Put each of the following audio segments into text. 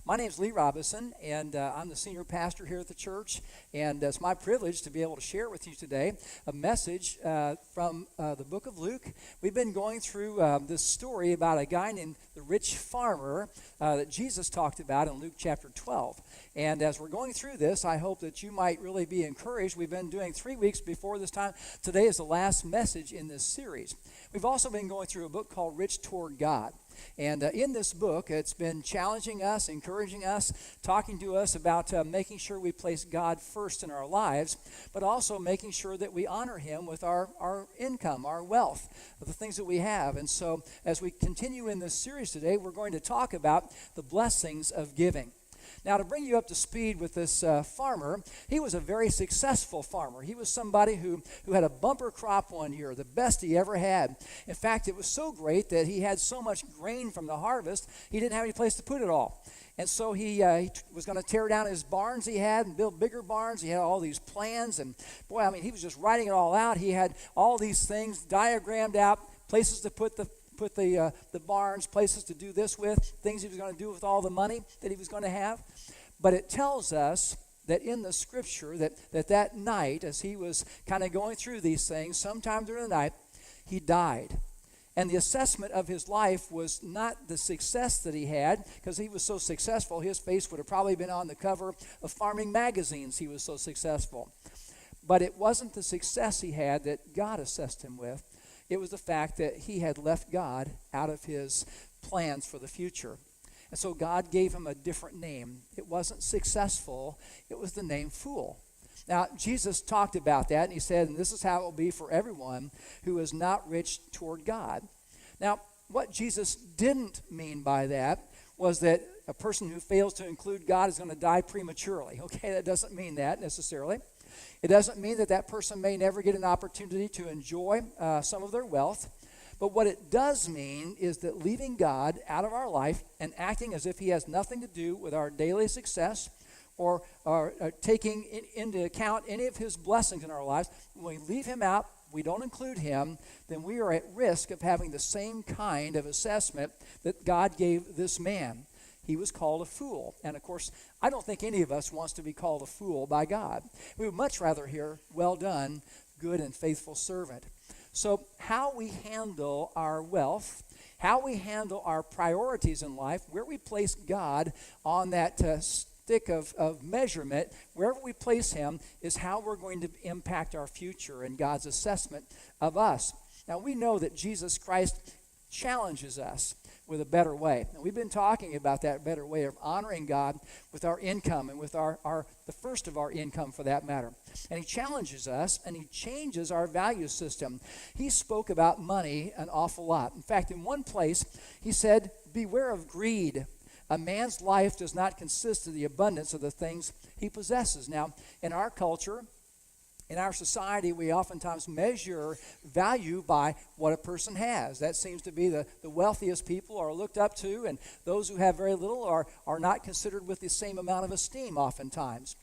My name is Lee Robinson, and I'm the senior pastor here at the church, and it's my privilege to be able to share with you today a message from the book of Luke. We've been going through this story about a guy named the rich farmer that Jesus talked about in Luke chapter 12. And as we're going through this, I hope that you might really be encouraged. We've been doing 3 weeks before this time. Today is the last message in this series. We've also been going through a book called Rich Toward God. And in this book, it's been challenging us, encouraging us, talking to us about making sure we place God first in our lives, but also making sure that we honor Him with our income, our wealth, the things that we have. And so as we continue in this series today, we're going to talk about the blessings of giving. Now, to bring you up to speed with this farmer, he was a very successful farmer. He was somebody who had a bumper crop one year, the best he ever had. In fact, it was so great that he had so much grain from the harvest, he didn't have any place to put it all. And so he was going to tear down his barns he had and build bigger barns. He had all these plans, and boy, I mean, he was just writing it all out. He had all these things diagrammed out, places to put the barns, places to do this with, things he was going to do with all the money that he was going to have. But it tells us that in the scripture that night, as he was kind of going through these things, sometime during the night, he died. And the assessment of his life was not the success that he had, because he was so successful, his face would have probably been on the cover of farming magazines. He was so successful. But it wasn't the success he had that God assessed him with. It was the fact that he had left God out of his plans for the future. And so God gave him a different name. It wasn't successful. It was the name fool. Now, Jesus talked about that, and he said, and this is how it will be for everyone who is not rich toward God. Now, what Jesus didn't mean by that was that a person who fails to include God is going to die prematurely. Okay, that doesn't mean that necessarily. It doesn't mean that that person may never get an opportunity to enjoy some of their wealth. But what it does mean is that leaving God out of our life and acting as if He has nothing to do with our daily success or taking into account any of His blessings in our lives, when we leave Him out, we don't include Him, then we are at risk of having the same kind of assessment that God gave this man. He was called a fool. And of course, I don't think any of us wants to be called a fool by God. We would much rather hear, well done, good and faithful servant. So how we handle our wealth, how we handle our priorities in life, where we place God on that stick of measurement, wherever we place Him, is how we're going to impact our future and God's assessment of us. Now, we know that Jesus Christ challenges us with a better way. And we've been talking about that better way of honoring God with our income and with the first of our income for that matter. And He challenges us and He changes our value system. He spoke about money an awful lot. In fact, in one place, He said, beware of greed. A man's life does not consist of the abundance of the things he possesses. Now, in our culture, in our society, we oftentimes measure value by what a person has. That seems to be the wealthiest people are looked up to, and those who have very little are not considered with the same amount of esteem oftentimes.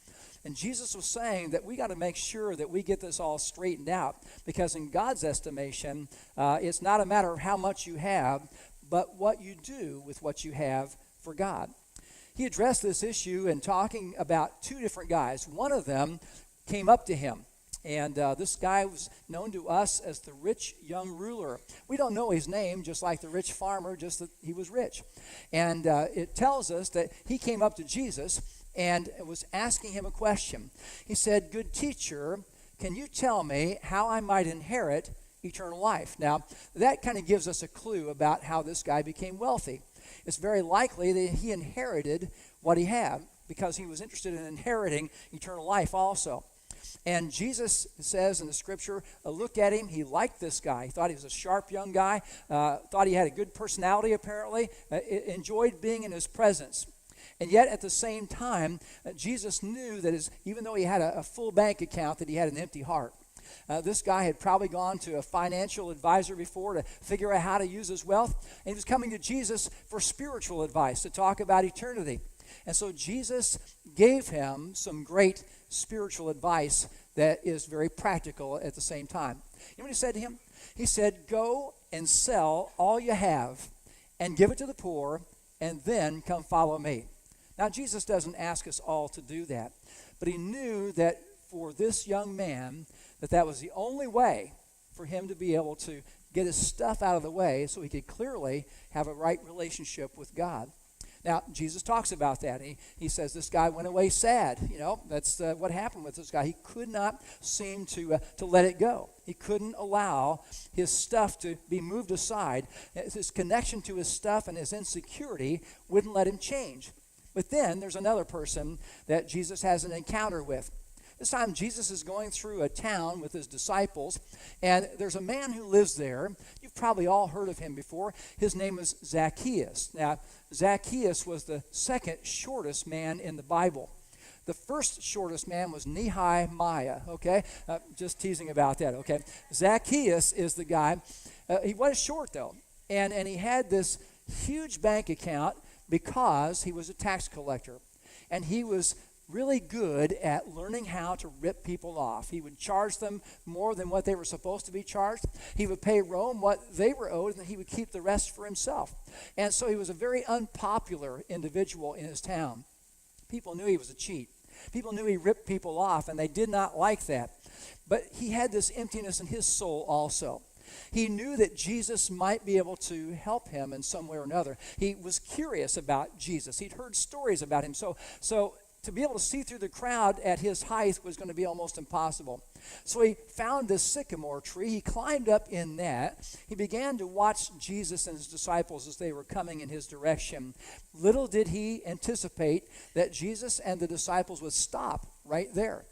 And Jesus was saying that we got to make sure that we get this all straightened out, because in God's estimation, it's not a matter of how much you have, but what you do with what you have for God. He addressed this issue in talking about two different guys. One of them came up to Him. And this guy was known to us as the rich young ruler. We don't know his name, just like the rich farmer, just that he was rich. And it tells us that he came up to Jesus and was asking Him a question. He said, "Good teacher, can you tell me how I might inherit eternal life?" Now, that kind of gives us a clue about how this guy became wealthy. It's very likely that he inherited what he had, because he was interested in inheriting eternal life also. And Jesus says in the scripture, looked at him, he liked this guy. He thought he was a sharp young guy, thought he had a good personality apparently, enjoyed being in his presence. And yet at the same time, Jesus knew that even though he had a full bank account, that he had an empty heart. This guy had probably gone to a financial advisor before to figure out how to use his wealth. And he was coming to Jesus for spiritual advice, to talk about eternity. And so Jesus gave him some great spiritual advice that is very practical at the same time. You know what he said to him? He said, "Go and sell all you have and give it to the poor, and then come follow me." Now, Jesus doesn't ask us all to do that, but he knew that for this young man, that was the only way for him to be able to get his stuff out of the way so he could clearly have a right relationship with God. Now, Jesus talks about that. He says this guy went away sad. That's what happened with this guy. He could not seem to let it go. He couldn't allow his stuff to be moved aside. His connection to his stuff and his insecurity wouldn't let him change. But then there's another person that Jesus has an encounter with. This time, Jesus is going through a town with his disciples, and there's a man who lives there. You've probably all heard of him before. His name is Zacchaeus. Now, Zacchaeus was the second shortest man in the Bible. The first shortest man was Nehemiah, okay? Just teasing about that, okay? Zacchaeus is the guy. He was short, though, and he had this huge bank account because he was a tax collector, and he was really good at learning how to rip people off. He would charge them more than what they were supposed to be charged. He would pay Rome what they were owed, and he would keep the rest for himself. And so he was a very unpopular individual in his town. People knew he was a cheat. People knew he ripped people off, and they did not like that. But he had this emptiness in his soul also. He knew that Jesus might be able to help him in some way or another. He was curious about Jesus. He'd heard stories about him. So to be able to see through the crowd at his height was going to be almost impossible. So he found this sycamore tree. He climbed up in that. He began to watch Jesus and his disciples as they were coming in his direction. Little did he anticipate that Jesus and the disciples would stop right there.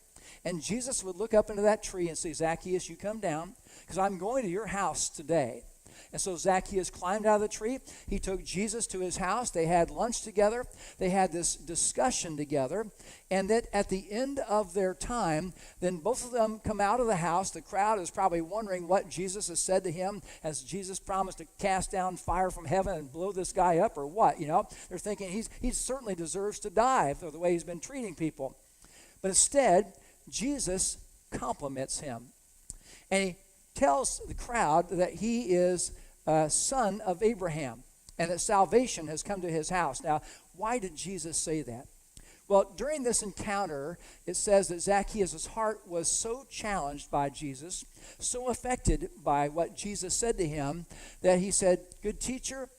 And Jesus would look up into that tree and say, Zacchaeus, you come down, because I'm going to your house today. And so Zacchaeus climbed out of the tree. He took Jesus to his house. They had lunch together. They had this discussion together. And that at the end of their time, then both of them come out of the house. The crowd is probably wondering what Jesus has said to him. Has Jesus promised to cast down fire from heaven and blow this guy up or what? They're thinking he certainly deserves to die for the way he's been treating people. But instead, Jesus compliments him. And he tells the crowd that he is a son of Abraham and that salvation has come to his house. Now, why did Jesus say that? Well, during this encounter, it says that Zacchaeus' heart was so challenged by Jesus, so affected by what Jesus said to him, that he said, good teacher,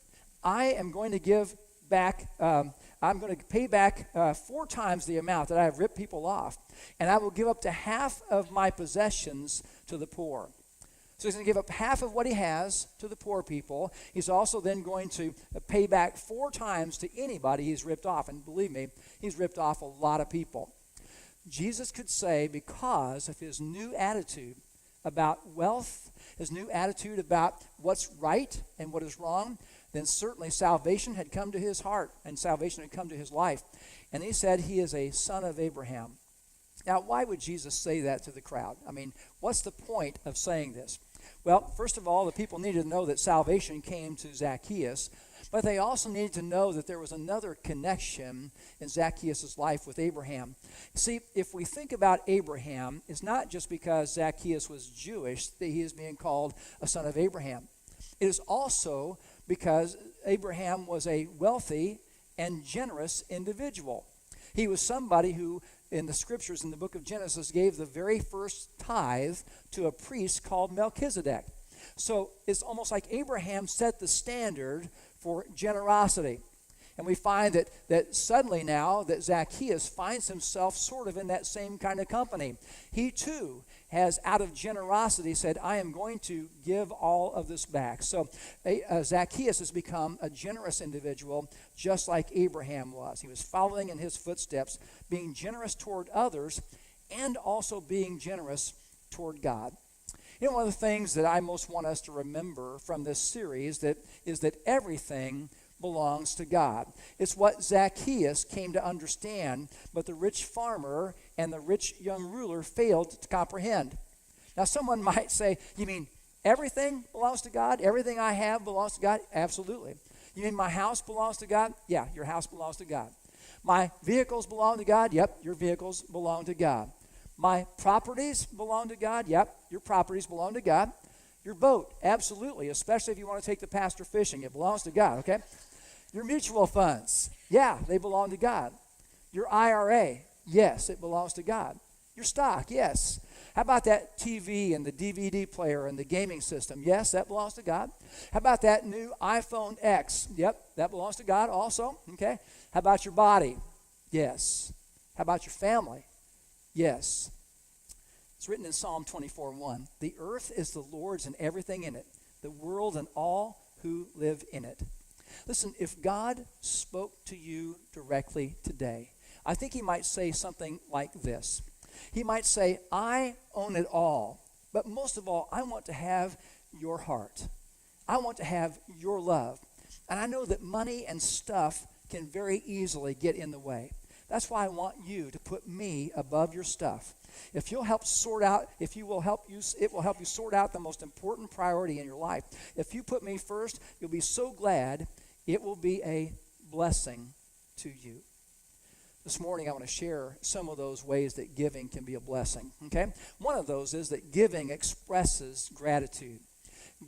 I am going to give back, I'm going to pay back 4 times the amount that I have ripped people off, and I will give up to half of my possessions to the poor. So he's going to give up half of what he has to the poor people. He's also then going to pay back 4 times to anybody he's ripped off. And believe me, he's ripped off a lot of people. Jesus could say, because of his new attitude about wealth, his new attitude about what's right and what is wrong, then certainly salvation had come to his heart and salvation had come to his life. And he said he is a son of Abraham. Now, why would Jesus say that to the crowd? I mean, what's the point of saying this? Well, first of all, the people needed to know that salvation came to Zacchaeus, but they also needed to know that there was another connection in Zacchaeus' life with Abraham. See, if we think about Abraham, it's not just because Zacchaeus was Jewish that he is being called a son of Abraham. It is also because Abraham was a wealthy and generous individual. He was somebody who, in the scriptures in the book of Genesis, gave the very first tithe to a priest called Melchizedek. So it's almost like Abraham set the standard for generosity. And we find that suddenly now that Zacchaeus finds himself sort of in that same kind of company. He too has, out of generosity, said, I am going to give all of this back. So Zacchaeus has become a generous individual just like Abraham was. He was following in his footsteps, being generous toward others and also being generous toward God. You know, one of the things that I most want us to remember from this series is that everything belongs to God. It's what Zacchaeus came to understand, but the rich farmer and the rich young ruler failed to comprehend. Now, someone might say, you mean everything belongs to God? Everything I have belongs to God? Absolutely. You mean my house belongs to God? Yeah, your house belongs to God. My vehicles belong to God? Yep, your vehicles belong to God. My properties belong to God? Yep, your properties belong to God. Your boat, absolutely, especially if you want to take the pastor fishing. It belongs to God, okay? Your mutual funds, Yeah, they belong to God. Your IRA, yes, it belongs to God. Your stock, yes. How about that TV and the DVD player and the gaming system? Yes, that belongs to God. How about that new iPhone X? Yep, that belongs to God also. Okay. How about your body? Yes. How about your family? Yes. It's written in Psalm 24:1. The earth is the Lord's and everything in it, the world and all who live in it. Listen, if God spoke to you directly today, I think he might say something like this. He might say, I own it all, but most of all, I want to have your heart. I want to have your love. And I know that money and stuff can very easily get in the way. That's why I want you to put me above your stuff. If you'll help sort out, if you will help you, it will help you sort out the most important priority in your life. If you put me first, you'll be so glad. It will be a blessing to you. This morning I want to share some of those ways that giving can be a blessing, okay? One of those is that giving expresses gratitude.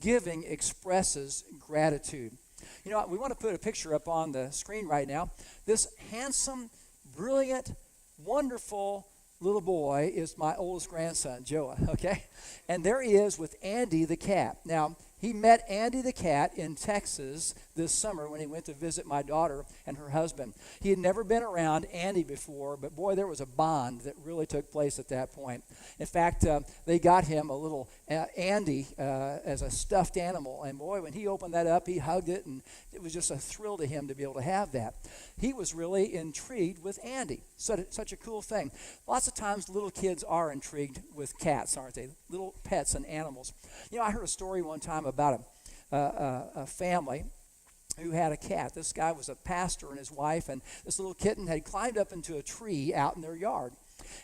Giving expresses gratitude. You know, we want to put a picture up on the screen right now. This handsome, brilliant, wonderful little boy is my oldest grandson, Joa, okay? And there he is with Andy the cat. Now, he met Andy the cat in Texas this summer when he went to visit my daughter and her husband. He had never been around Andy before, but boy, there was a bond that really took place at that point. In fact, they got him a little Andy as a stuffed animal, and boy, when he opened that up, he hugged it, and it was just a thrill to him to be able to have that. He was really intrigued with Andy. Such a cool thing. Lots of times little kids are intrigued with cats, aren't they? Little pets and animals. You know, I heard a story one time about a family who had a cat. This guy was a pastor and his wife, and this little kitten had climbed up into a tree out in their yard.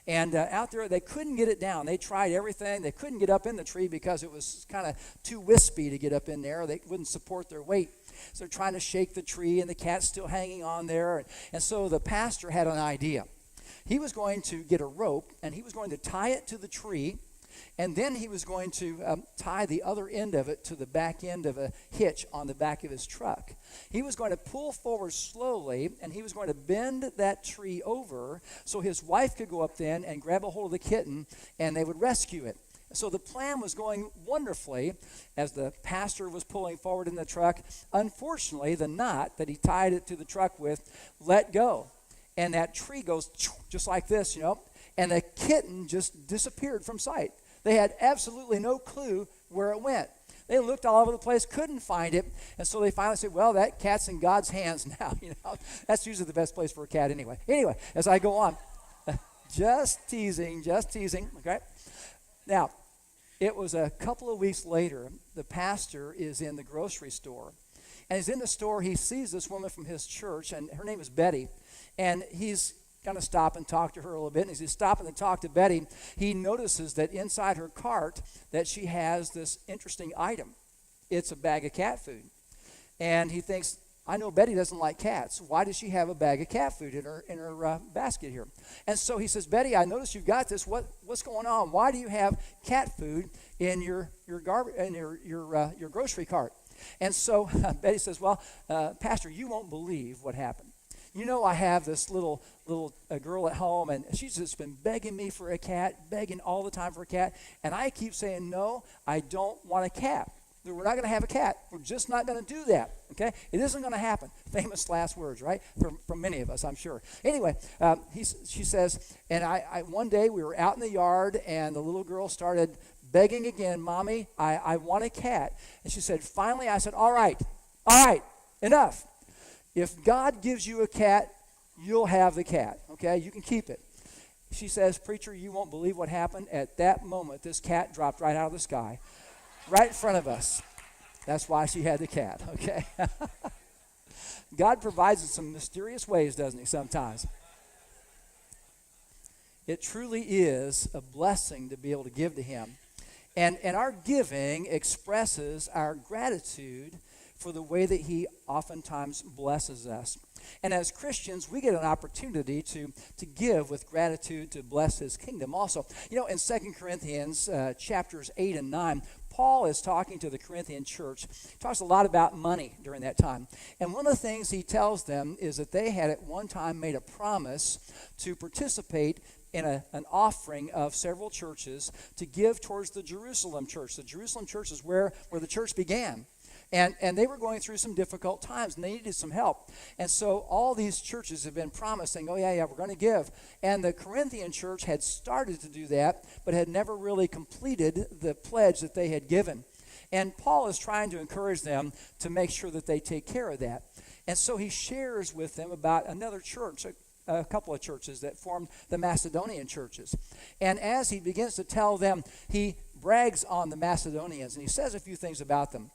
And out there, they couldn't get it down. They tried everything. They couldn't get up in the tree because it was kind of too wispy to get up in there. They wouldn't support their weight. So they're trying to shake the tree, and the cat's still hanging on there. And so the pastor had an idea. He was going to get a rope, and he was going to tie it to the tree, and then he was going to tie the other end of it to the back end of a hitch on the back of his truck. He was going to pull forward slowly, and he was going to bend that tree over so his wife could go up then and grab a hold of the kitten, and they would rescue it. So the plan was going wonderfully as the pastor was pulling forward in the truck. Unfortunately, the knot that he tied it to the truck with let go, and that tree goes just like this, you know, and the kitten just disappeared from sight. They had absolutely no clue where it went. They looked all over the place, couldn't find it, and so they finally said, well, that cat's in God's hands now. You know, that's usually the best place for a cat anyway. Anyway, as I go on, just teasing, okay? Now, it was a couple of weeks later, the pastor is in the grocery store, and he's in the store, he sees this woman from his church, and her name is Betty, and he's going to stop and talk to her a little bit. And as he's stopping to talk to Betty, he notices that inside her cart that she has this interesting item. It's a bag of cat food. And he thinks, I know Betty doesn't like cats. Why does she have a bag of cat food in her basket here? And so he says, Betty, I noticed you've got this. What's going on? Why do you have cat food in your grocery cart? And so Betty says, well, Pastor, you won't believe what happened. You know, I have this little girl at home, and she's just been begging me for a cat, begging all the time for a cat, and I keep saying, no, I don't want a cat. We're not going to have a cat. We're just not going to do that, okay? It isn't going to happen. Famous last words, right? From many of us, I'm sure. Anyway, she says, and I one day we were out in the yard, and the little girl started begging again, Mommy, I want a cat. And she said, finally, I said, all right, enough. If God gives you a cat, you'll have the cat, okay? You can keep it. She says, Preacher, you won't believe what happened. At that moment, this cat dropped right out of the sky, right in front of us. That's why she had the cat, okay? God provides in some mysterious ways, doesn't he, sometimes? It truly is a blessing to be able to give to him. And our giving expresses our gratitude for the way that he oftentimes blesses us. And as Christians, we get an opportunity to give with gratitude to bless his kingdom also. You know, in 2 Corinthians chapters 8 and 9, Paul is talking to the Corinthian church. He talks a lot about money during that time. And one of the things he tells them is that they had at one time made a promise to participate in an offering of several churches to give towards the Jerusalem church. The Jerusalem church is where the church began. And they were going through some difficult times, and they needed some help. And so all these churches have been promising, oh, yeah, we're going to give. And the Corinthian church had started to do that, but had never really completed the pledge that they had given. And Paul is trying to encourage them to make sure that they take care of that. And so he shares with them about another church, a couple of churches that formed the Macedonian churches. And as he begins to tell them, he brags on the Macedonians, and he says a few things about them.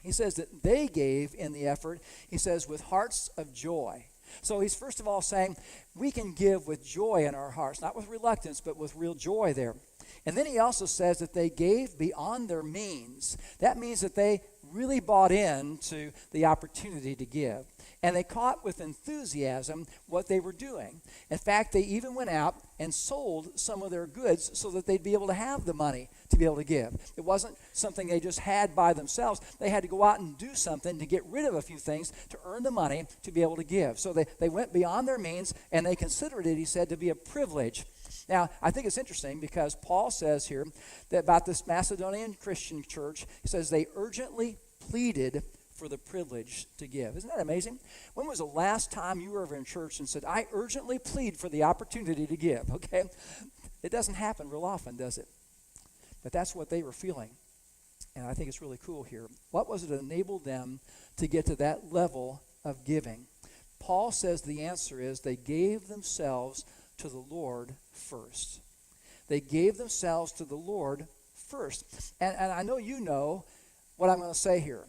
He says that they gave in the effort, he says, with hearts of joy. So he's first of all saying we can give with joy in our hearts, not with reluctance, but with real joy there. And then he also says that they gave beyond their means. That means that they really bought into the opportunity to give. And they caught with enthusiasm what they were doing. In fact, they even went out and sold some of their goods so that they'd be able to have the money to be able to give. It wasn't something they just had by themselves. They had to go out and do something to get rid of a few things to earn the money to be able to give. So they went beyond their means, and they considered it, he said, to be a privilege. Now, I think it's interesting because Paul says here that about this Macedonian Christian church, he says they urgently pleaded for the privilege to give. Isn't that amazing? When was the last time you were ever in church and said, I urgently plead for the opportunity to give, okay? It doesn't happen real often, does it? But that's what they were feeling. And I think it's really cool here. What was it that enabled them to get to that level of giving? Paul says the answer is they gave themselves to the Lord first. They gave themselves to the Lord first. And I know you know what I'm going to say here.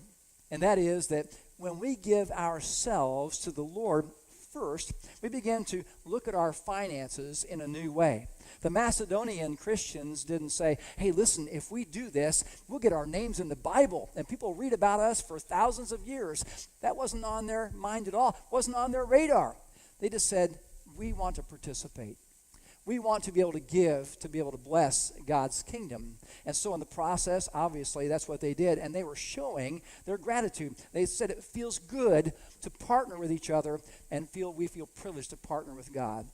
And that is that when we give ourselves to the Lord first, we begin to look at our finances in a new way. The Macedonian Christians didn't say, hey, listen, if we do this, we'll get our names in the Bible, and people read about us for thousands of years. That wasn't on their mind at all. It wasn't on their radar. They just said, we want to participate. We want to be able to give, to be able to bless God's kingdom. And so in the process, obviously, that's what they did. And they were showing their gratitude. They said it feels good to partner with each other and we feel privileged to partner with God.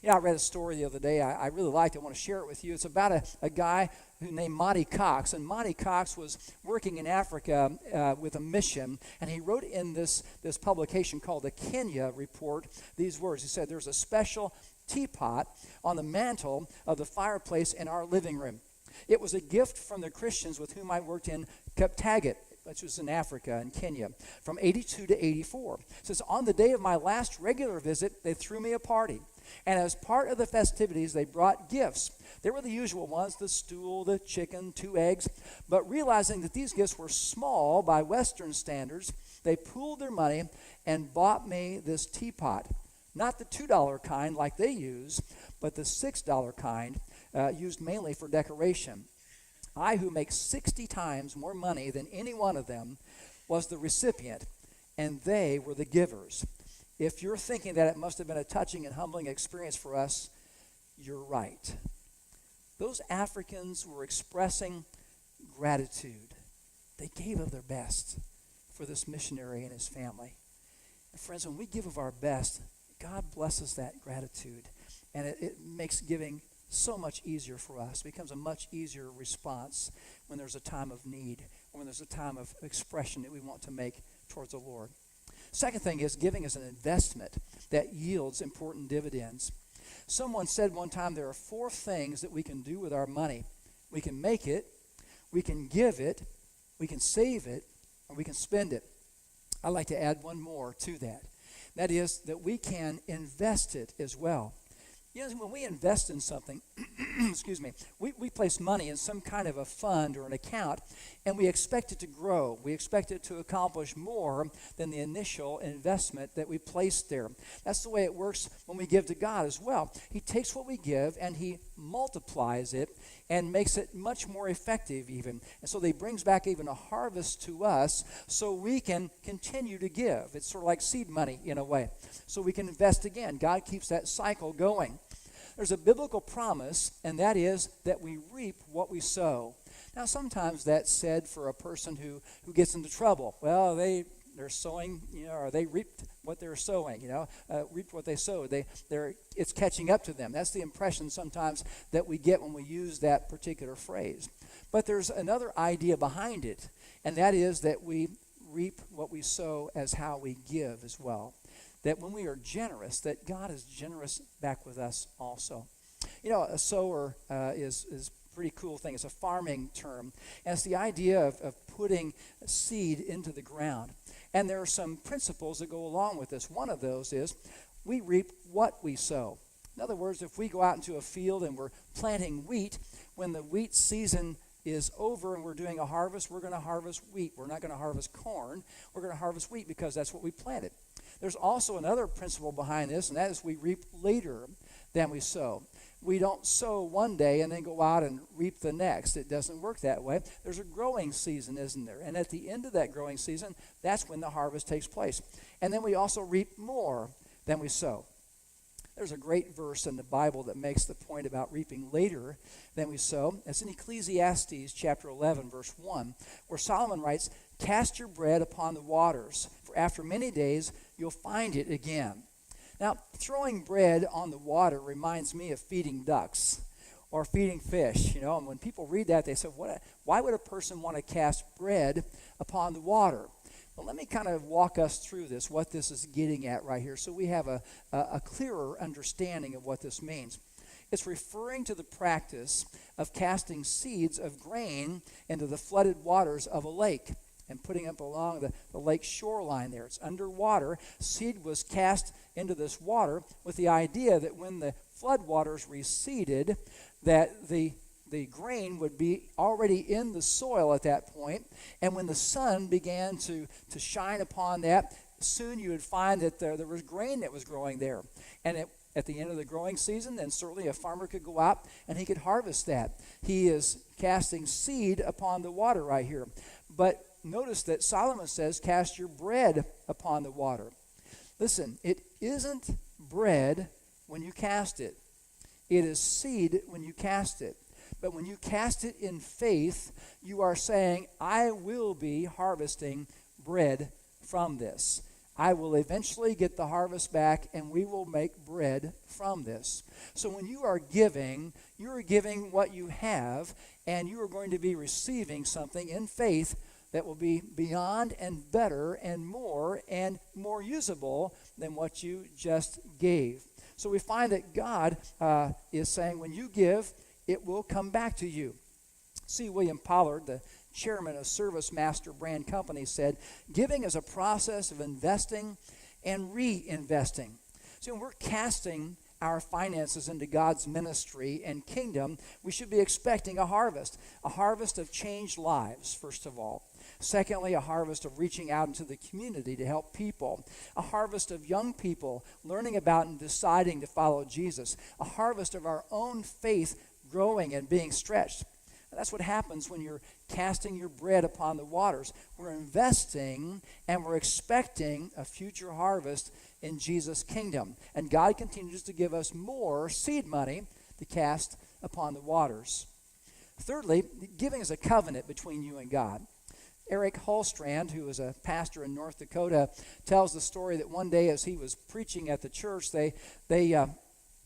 You know, I read a story the other day. I really liked it. I want to share it with you. It's about a guy named Monty Cox. And Monty Cox was working in Africa with a mission. And he wrote in this publication called the Kenya Report these words. He said, there's a special teapot on the mantle of the fireplace in our living room. It was a gift from the Christians with whom I worked in Kaptagat, which was in Africa, in Kenya, from 82 to 84. It says, on the day of my last regular visit, they threw me a party. And as part of the festivities, they brought gifts. They were the usual ones, the stool, the chicken, 2 eggs. But realizing that these gifts were small by Western standards, they pooled their money and bought me this teapot. Not the $2 kind like they use, but the $6 kind used mainly for decoration. I, who make 60 times more money than any one of them, was the recipient, and they were the givers. If you're thinking that it must have been a touching and humbling experience for us, you're right. Those Africans were expressing gratitude. They gave of their best for this missionary and his family. And friends, when we give of our best, God blesses that gratitude, and it makes giving so much easier for us. It becomes a much easier response when there's a time of need or when there's a time of expression that we want to make towards the Lord. Second thing is giving is an investment that yields important dividends. Someone said one time there are 4 things that we can do with our money. We can make it, we can give it, we can save it, or we can spend it. I'd like to add one more to that. That is that we can invest it as well. You know, when we invest in something, excuse me, we place money in some kind of a fund or an account, and we expect it to grow. We expect it to accomplish more than the initial investment that we placed there. That's the way it works when we give to God as well. He takes what we give and he multiplies it and makes it much more effective even. And so he brings back even a harvest to us so we can continue to give. It's sort of like seed money in a way. So we can invest again. God keeps that cycle going. There's a biblical promise, and that is that we reap what we sow. Now, sometimes that's said for a person who gets into trouble. Well, they're sowing, or they reaped what they're sowing, reaped what they sowed. It's catching up to them. That's the impression sometimes that we get when we use that particular phrase. But there's another idea behind it, and that is that we reap what we sow as how we give as well. That when we are generous, that God is generous back with us also. A sower is a pretty cool thing. It's a farming term, and it's the idea of putting seed into the ground. And there are some principles that go along with this. One of those is we reap what we sow. In other words, if we go out into a field and we're planting wheat, when the wheat season is over and we're doing a harvest, we're going to harvest wheat. We're not going to harvest corn. We're going to harvest wheat because that's what we planted. There's also another principle behind this, and that is we reap later than we sow. We don't sow one day and then go out and reap the next. It doesn't work that way. There's a growing season, isn't there? And at the end of that growing season, that's when the harvest takes place. And then we also reap more than we sow. There's a great verse in the Bible that makes the point about reaping later than we sow. It's in Ecclesiastes chapter 11, verse 1, where Solomon writes, "Cast your bread upon the waters, for after many days you'll find it again." Now, throwing bread on the water reminds me of feeding ducks or feeding fish, and when people read that, they say, why would a person want to cast bread upon the water? Well, let me kind of walk us through this, what this is getting at right here, so we have a clearer understanding of what this means. It's referring to the practice of casting seeds of grain into the flooded waters of a lake and putting up along the lake shoreline there. It's underwater. Seed was cast into this water with the idea that when the flood waters receded, that the grain would be already in the soil at that point, and when the sun began to shine upon that, soon you would find that there was grain that was growing there. And at the end of the growing season, then certainly a farmer could go out and he could harvest that. He is casting seed upon the water right here. But notice that Solomon says, cast your bread upon the water. Listen, it isn't bread when you cast it. It is seed when you cast it. But when you cast it in faith, you are saying, I will be harvesting bread from this. I will eventually get the harvest back, and we will make bread from this. So when you are giving what you have, and you are going to be receiving something in faith that will be beyond and better and more usable than what you just gave. So we find that God is saying when you give, it will come back to you. C. William Pollard, the chairman of Service Master Brand Company, said, giving is a process of investing and reinvesting. So when we're casting our finances into God's ministry and kingdom, we should be expecting a harvest of changed lives, first of all. Secondly, a harvest of reaching out into the community to help people. A harvest of young people learning about and deciding to follow Jesus. A harvest of our own faith growing and being stretched. And that's what happens when you're casting your bread upon the waters. We're investing and we're expecting a future harvest in Jesus' kingdom. And God continues to give us more seed money to cast upon the waters. Thirdly, giving is a covenant between you and God. Eric Holstrand, who is a pastor in North Dakota, tells the story that one day as he was preaching at the church, they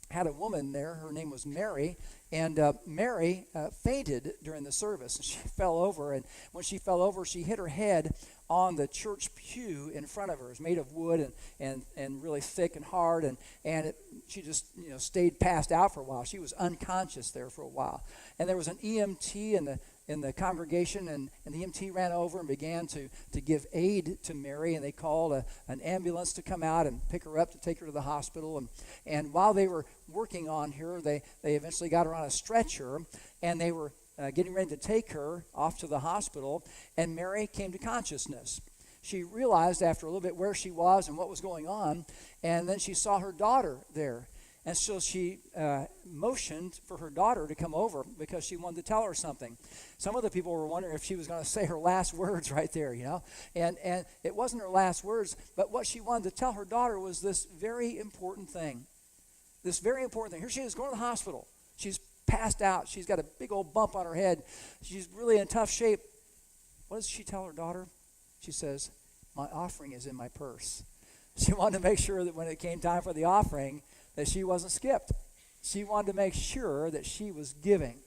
had a woman there. Her name was Mary, and Mary fainted during the service. And she fell over, and when she fell over, she hit her head on the church pew in front of her. It was made of wood and really thick and hard, and she just stayed passed out for a while. She was unconscious there for a while. And there was an EMT in the congregation, and the EMT ran over and began to give aid to Mary, and they called an ambulance to come out and pick her up to take her to the hospital. And while they were working on her, they eventually got her on a stretcher, and they were getting ready to take her off to the hospital, and Mary came to consciousness. She realized after a little bit where she was and what was going on, and then she saw her daughter there. And so she motioned for her daughter to come over because she wanted to tell her something. Some of the people were wondering if she was going to say her last words right there, And it wasn't her last words, but what she wanted to tell her daughter was this very important thing. This very important thing. Here she is going to the hospital. She's passed out. She's got a big old bump on her head. She's really in tough shape. What does she tell her daughter? She says, my offering is in my purse. She wanted to make sure that when it came time for the offering, that she wasn't skipped. She wanted to make sure that she was giving.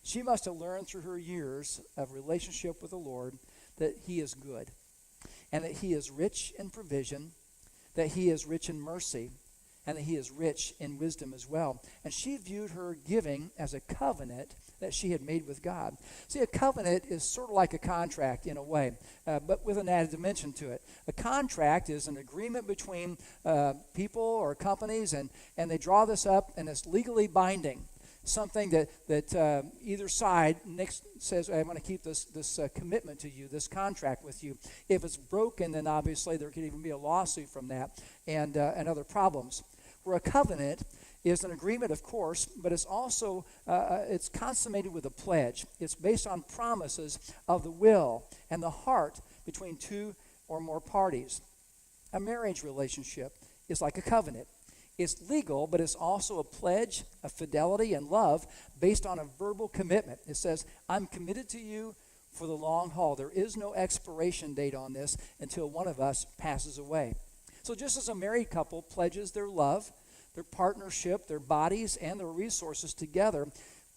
She must have learned through her years of relationship with the Lord that he is good and that he is rich in provision, that he is rich in mercy, and that he is rich in wisdom as well. And she viewed her giving as a covenant that she had made with God. See, a covenant is sort of like a contract in a way, but with an added dimension to it. A contract is an agreement between people or companies, and they draw this up, and it's legally binding. Something that either side next says, I'm going to keep this commitment to you, this contract with you. If it's broken, then obviously there could even be a lawsuit from that and other problems. Where a covenant is an agreement, of course, but it's also it's consummated with a pledge. It's based on promises of the will and the heart between two or more parties. A marriage relationship is like a covenant. It's legal, but it's also a pledge of fidelity and love based on a verbal commitment. It says, I'm committed to you for the long haul. There is no expiration date on this until one of us passes away. So just as a married couple pledges their love, their partnership, their bodies, and their resources together,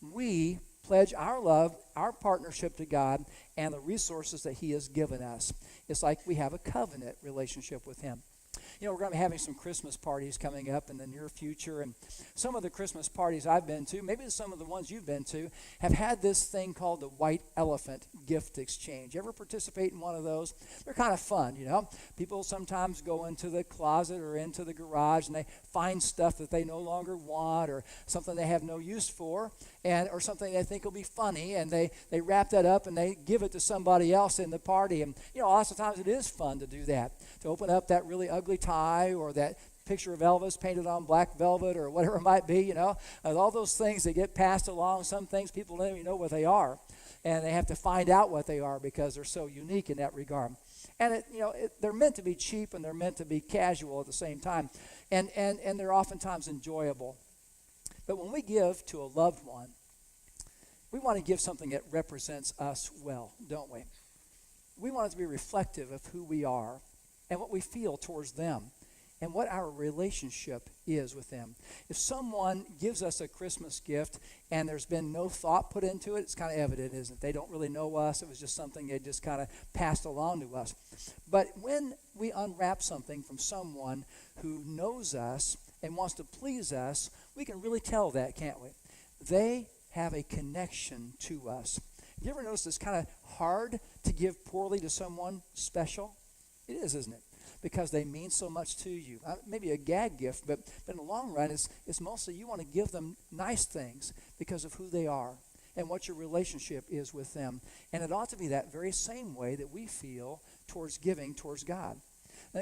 we pledge our love, our partnership to God, and the resources that he has given us. It's like we have a covenant relationship with him. You know, we're going to be having some Christmas parties coming up in the near future, and some of the Christmas parties I've been to, maybe some of the ones you've been to, have had this thing called the white elephant gift exchange. You ever participate in one of those? They're kind of fun, you know. People sometimes go into the closet or into the garage, and they find stuff that they no longer want or something they have no use for, or something they think will be funny, and they wrap that up and they give it to somebody else in the party. And, you know, lots of times it is fun to do that, to open up that really ugly tie or that picture of Elvis painted on black velvet or whatever it might be, you know. All those things that get passed along, some things people don't even know what they are, and they have to find out what they are because they're so unique in that regard. And, they're meant to be cheap and they're meant to be casual at the same time, and they're oftentimes enjoyable. But when we give to a loved one, we want to give something that represents us well, don't we? We want it to be reflective of who we are and what we feel towards them and what our relationship is with them. If someone gives us a Christmas gift and there's been no thought put into it, it's kind of evident, isn't it? They don't really know us. It was just something they just kind of passed along to us. But when we unwrap something from someone who knows us and wants to please us, we can really tell that, can't we? They have a connection to us. You ever notice it's kind of hard to give poorly to someone special? It is, isn't it? Because they mean so much to you. Maybe a gag gift, but in the long run, it's mostly you want to give them nice things because of who they are and what your relationship is with them. And it ought to be that very same way that we feel towards giving towards God.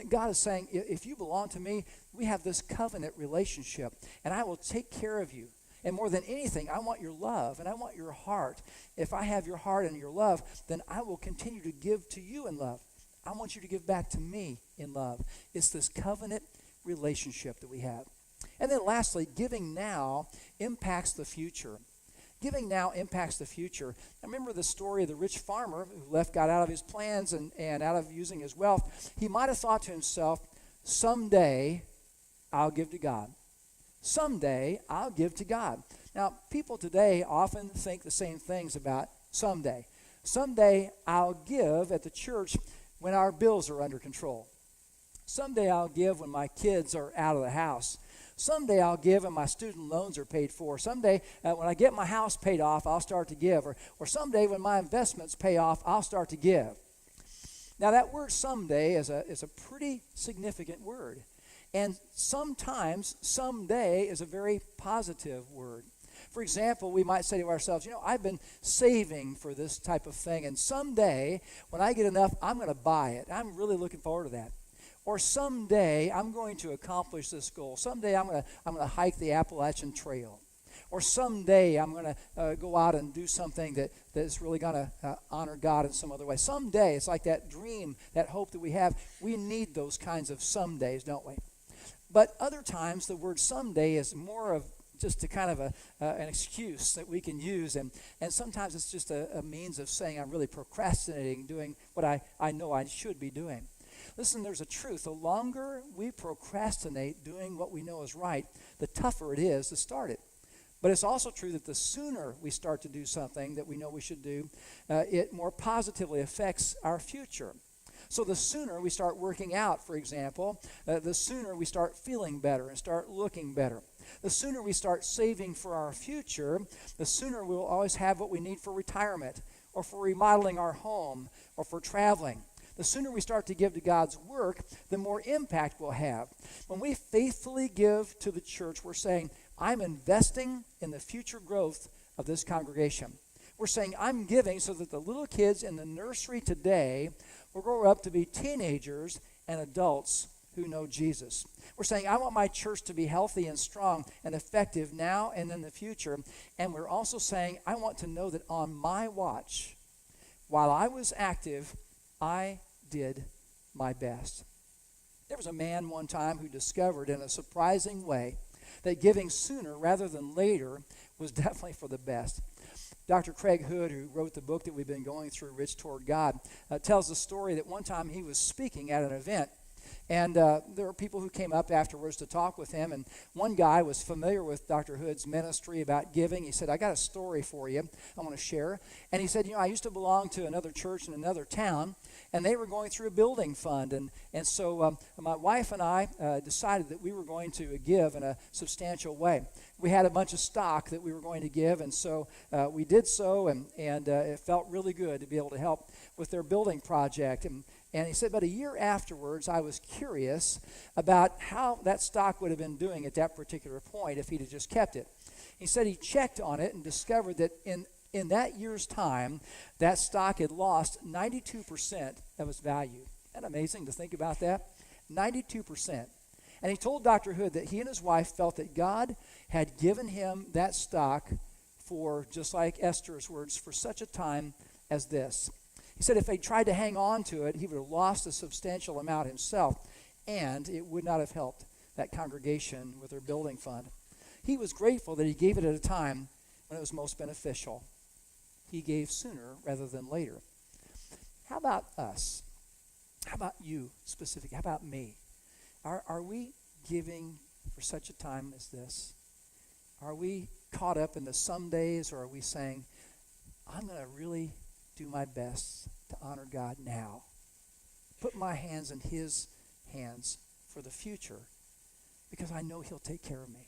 God is saying, if you belong to me, we have this covenant relationship, and I will take care of you. And more than anything, I want your love, and I want your heart. If I have your heart and your love, then I will continue to give to you in love. I want you to give back to me in love. It's this covenant relationship that we have. And then lastly, giving now impacts the future. Giving now impacts the future. I remember the story of the rich farmer who left God out of his plans and out of using his wealth. He might have thought to himself, someday I'll give to God. Someday I'll give to God. Now, people today often think the same things about someday. Someday I'll give at the church when our bills are under control. Someday I'll give when my kids are out of the house. Someday I'll give when my student loans are paid for. Someday when I get my house paid off, I'll start to give. Or someday when my investments pay off, I'll start to give. Now that word someday is a pretty significant word. And sometimes someday is a very positive word. For example, we might say to ourselves, I've been saving for this type of thing, and someday when I get enough, I'm going to buy it. I'm really looking forward to that. Or someday I'm going to accomplish this goal. Someday I'm going to hike the Appalachian Trail. Or someday I'm going to go out and do something that is really going to honor God in some other way. Someday, it's like that dream, that hope that we have. We need those kinds of somedays, don't we? But other times, the word someday is more of just a kind of an excuse that we can use. And sometimes it's just a means of saying I'm really procrastinating, doing what I know I should be doing. Listen, there's a truth. The longer we procrastinate doing what we know is right, the tougher it is to start it. But it's also true that the sooner we start to do something that we know we should do, it more positively affects our future. So the sooner we start working out, for example, the sooner we start feeling better and start looking better. The sooner we start saving for our future, the sooner we'll always have what we need for retirement or for remodeling our home or for traveling. The sooner we start to give to God's work, the more impact we'll have. When we faithfully give to the church, we're saying, I'm investing in the future growth of this congregation. We're saying, I'm giving so that the little kids in the nursery today will grow up to be teenagers and adults who know Jesus. We're saying, I want my church to be healthy and strong and effective now and in the future. And we're also saying, I want to know that on my watch, while I was active, I did my best. There was a man one time who discovered in a surprising way that giving sooner rather than later was definitely for the best. Dr. Kregg Hood, who wrote the book that we've been going through, Rich Toward God, tells the story that one time he was speaking at an event. And there were people who came up afterwards to talk with him. And one guy was familiar with Dr. Hood's ministry about giving. He said, I got a story for you I want to share. And he said, I used to belong to another church in another town, and they were going through a building fund. And so my wife and I decided that we were going to give in a substantial way. We had a bunch of stock that we were going to give, and so we did so, and it felt really good to be able to help with their building project. And he said, about a year afterwards, I was curious about how that stock would have been doing at that particular point if he'd have just kept it. He said he checked on it and discovered that in that year's time, that stock had lost 92% of its value. Isn't that amazing to think about that? 92%. And he told Dr. Hood that he and his wife felt that God had given him that stock for, just like Esther's words, for such a time as this. He said if they tried to hang on to it, he would have lost a substantial amount himself, and it would not have helped that congregation with their building fund. He was grateful that he gave it at a time when it was most beneficial. He gave sooner rather than later. How about us? How about you specifically? How about me? Are we giving for such a time as this? Are we caught up in the some days, or are we saying, I'm going to really do my best to honor God now? Put my hands in his hands for the future, because I know he'll take care of me.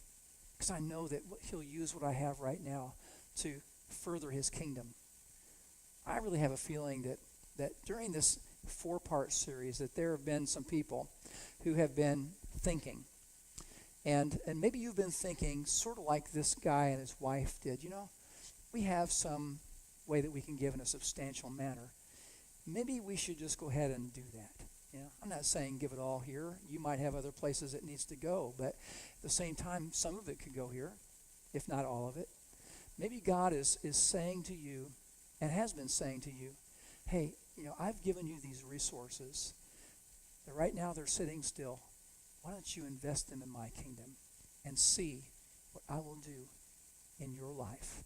Because I know that he'll use what I have right now to further his kingdom. I really have a feeling that during this 4-part series that there have been some people who have been thinking. And maybe you've been thinking sort of like this guy and his wife did. We have some way that we can give in a substantial manner. Maybe we should just go ahead and do that. I'm not saying give it all here. You might have other places it needs to go, but at the same time, some of it could go here, if not all of it. Maybe God is saying to you, and has been saying to you, hey, I've given you these resources. But right now they're sitting still. Why don't you invest them in my kingdom and see what I will do in your life?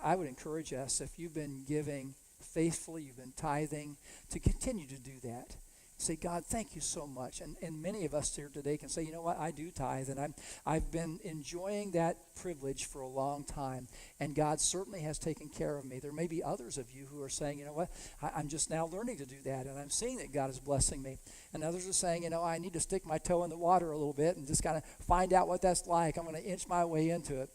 I would encourage us, if you've been giving faithfully, you've been tithing, to continue to do that. Say, God, thank you so much. And many of us here today can say, you know what, I do tithe, and I've been enjoying that privilege for a long time, and God certainly has taken care of me. There may be others of you who are saying, you know what, I'm just now learning to do that, and I'm seeing that God is blessing me. And others are saying, I need to stick my toe in the water a little bit and just kind of find out what that's like. I'm going to inch my way into it.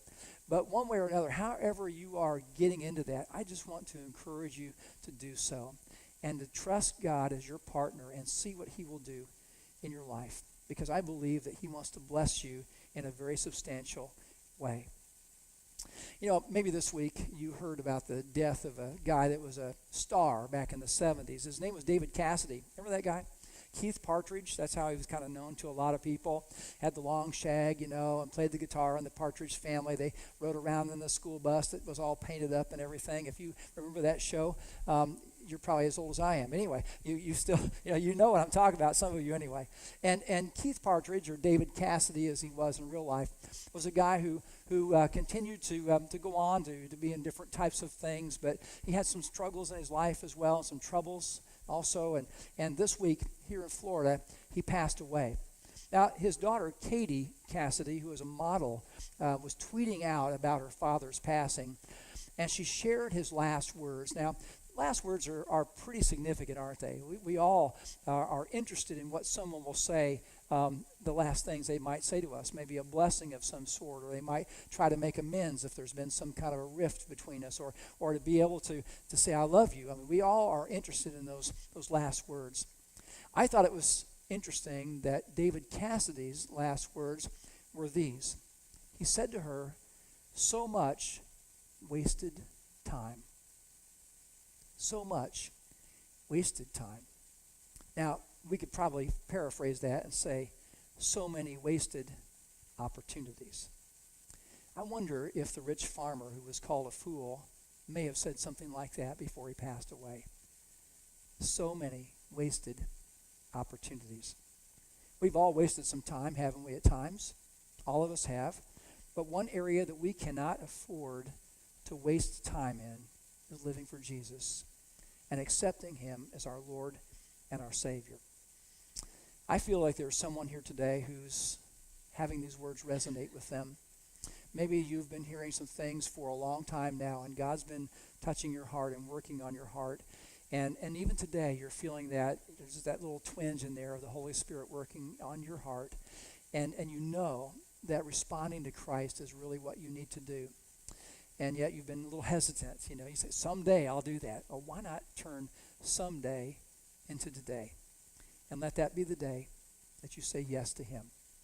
But one way or another, however you are getting into that, I just want to encourage you to do so and to trust God as your partner and see what he will do in your life, because I believe that he wants to bless you in a very substantial way. Maybe this week you heard about the death of a guy that was a star back in the 70s. His name was David Cassidy. Remember that guy? Keith Partridge, that's how he was kind of known to a lot of people. Had the long shag, and played the guitar in the Partridge Family. They rode around in the school bus that was all painted up and everything. If you remember that show, you're probably as old as I am. Anyway, you still, you know what I'm talking about, some of you anyway. And Keith Partridge, or David Cassidy as he was in real life, was a guy who continued to go on to be in different types of things, but he had some struggles in his life as well, some troubles also. And this week here in Florida, he passed away. Now, his daughter, Katie Cassidy, who is a model, was tweeting out about her father's passing, and she shared his last words. Now, last words are pretty significant, aren't they? We all are interested in what someone will say, the last things they might say to us, maybe a blessing of some sort, or they might try to make amends if there's been some kind of a rift between us, or to be able to say, I love you. I mean, we all are interested in those last words. I thought it was interesting that David Cassidy's last words were these. He said to her, so much wasted time. So much wasted time. Now, we could probably paraphrase that and say, so many wasted opportunities. I wonder if the rich farmer who was called a fool may have said something like that before he passed away. So many wasted opportunities. We've all wasted some time, haven't we, at times? All of us have. But one area that we cannot afford to waste time in is living for Jesus and accepting him as our Lord and our Savior. I feel like there's someone here today who's having these words resonate with them. Maybe you've been hearing some things for a long time now, and God's been touching your heart and working on your heart. And even today, you're feeling that there's just that little twinge in there of the Holy Spirit working on your heart. And you know that responding to Christ is really what you need to do. And yet you've been a little hesitant. You say, someday I'll do that. Well, why not turn someday into today? And let that be the day that you say yes to him.